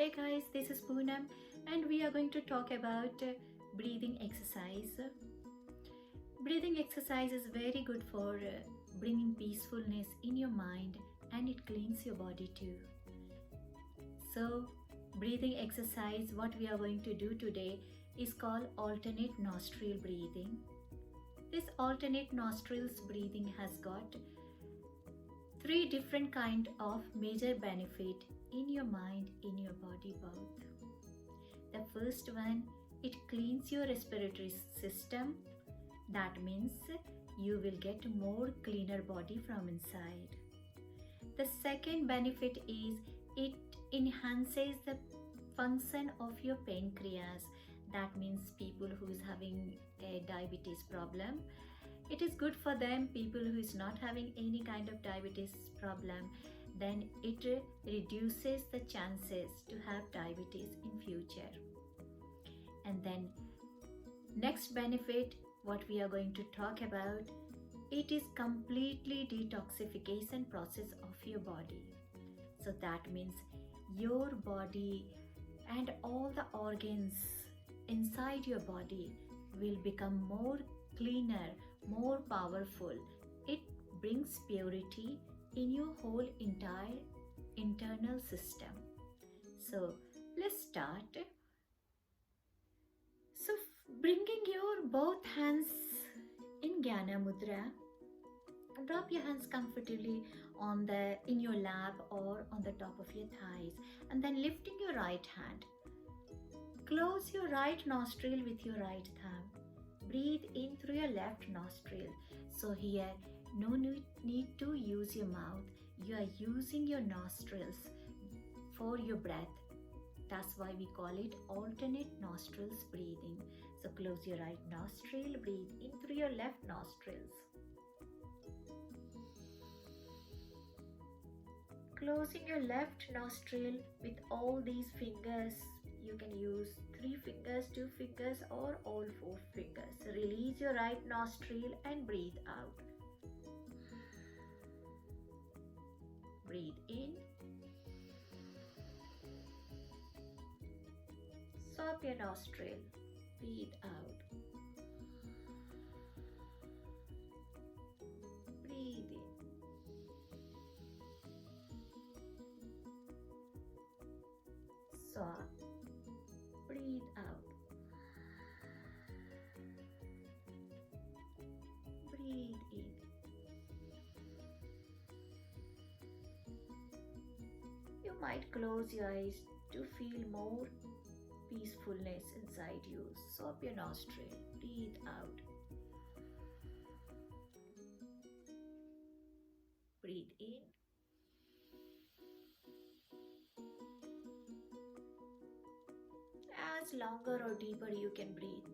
Hey guys, this is Poonam and we are going to talk about breathing exercise. Breathing exercise is very good for bringing peacefulness in your mind and it cleans your body too. So, breathing exercise, what we are going to do today is called alternate nostril breathing. This alternate nostrils breathing has got three different kind of major benefit in your mind, in your body both. The first one, it cleans your respiratory system. That means you will get more cleaner body from inside. The second benefit is it enhances the function of your pancreas. That means people who is having a diabetes problem, it is good for them. People who is not having any kind of diabetes problem, then it reduces the chances to have diabetes in future. And then next benefit, what we are going to talk about, it is completely detoxification process of your body. So that means your body and all the organs inside your body will become more cleaner, more powerful. It brings purity in your whole entire internal system. So let's start. So bringing your both hands in Jnana Mudra, drop your hands comfortably in your lap or on the top of your thighs, and then lifting your right hand. Close your right nostril with your right thumb. Breathe in through your left nostril. So here, no need to use your mouth. You are using your nostrils for your breath. That's why we call it alternate nostrils breathing. So close your right nostril, breathe in through your left nostrils. Closing your left nostril with all these fingers. You can use 3 fingers, 2 fingers, or all 4 fingers. Release your right nostril and breathe out. Breathe in. Stop your nostril. Breathe out. Breathe in. Stop. Breathe out. Breathe in. You might close your eyes to feel more peacefulness inside you. Stop your nostril. Breathe out. Breathe in. As longer or deeper you can breathe.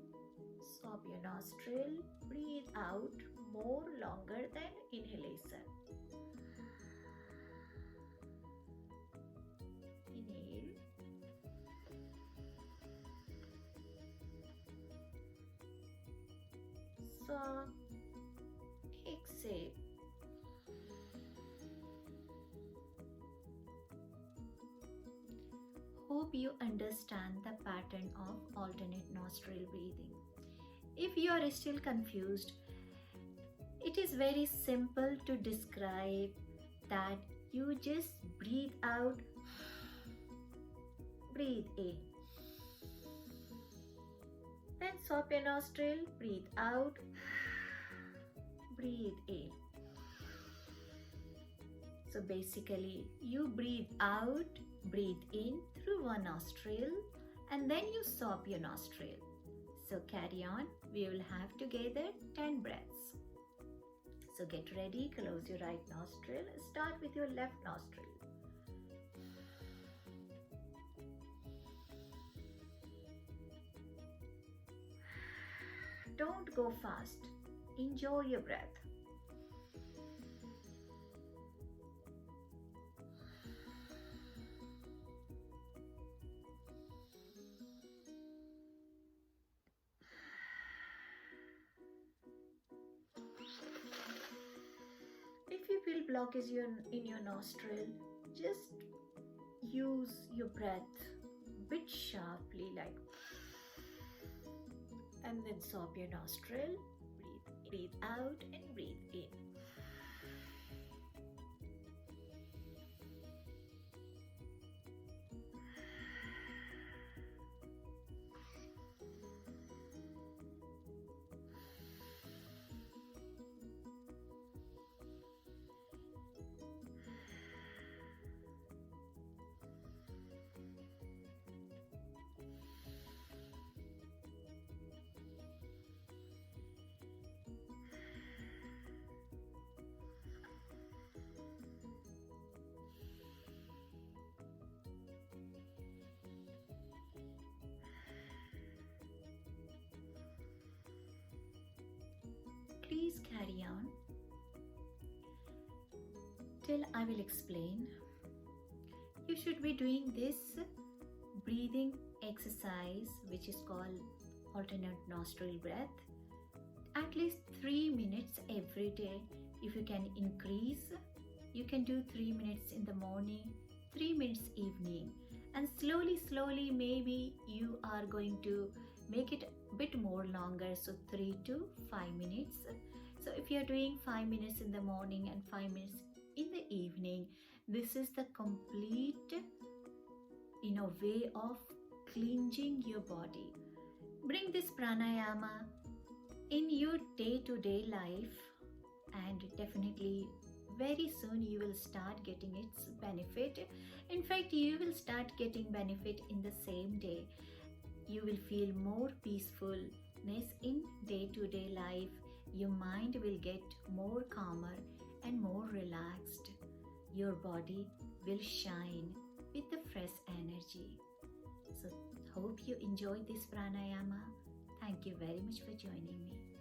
Stop your nostril. Breathe out more longer than inhalation. Inhale. Stop. Exhale. Hope you understand the pattern of alternate nostril breathing. If you are still confused, it is very simple to describe that you just breathe out, breathe in. Then stop your nostril, breathe out, breathe in. So basically, you breathe out, breathe in through one nostril, and then you stop your nostril. So carry on, we will have together 10 breaths. So get ready, close your right nostril, start with your left nostril. Don't go fast, enjoy your breath. If you feel blockage in your nostril, just use your breath bit sharply, like, and then stop your nostril. Breathe out and breathe in. Please carry on till I will explain. You should be doing this breathing exercise, which is called alternate nostril breath, at least 3 minutes every day. If you can increase, you can do 3 minutes in the morning, 3 minutes evening, and slowly maybe you are going to make it a bit more longer, so 3 to 5 minutes. So if you are doing 5 minutes in the morning and 5 minutes in the evening, this is the complete way of cleansing your body. Bring this pranayama in your day-to-day life, and definitely very soon you will start getting its benefit. In fact, you will start getting benefit in the same day. You will feel more peacefulness in day-to-day life. Your mind will get more calmer and more relaxed. Your body will shine with the fresh energy. So hope you enjoyed this pranayama. Thank you very much for joining me.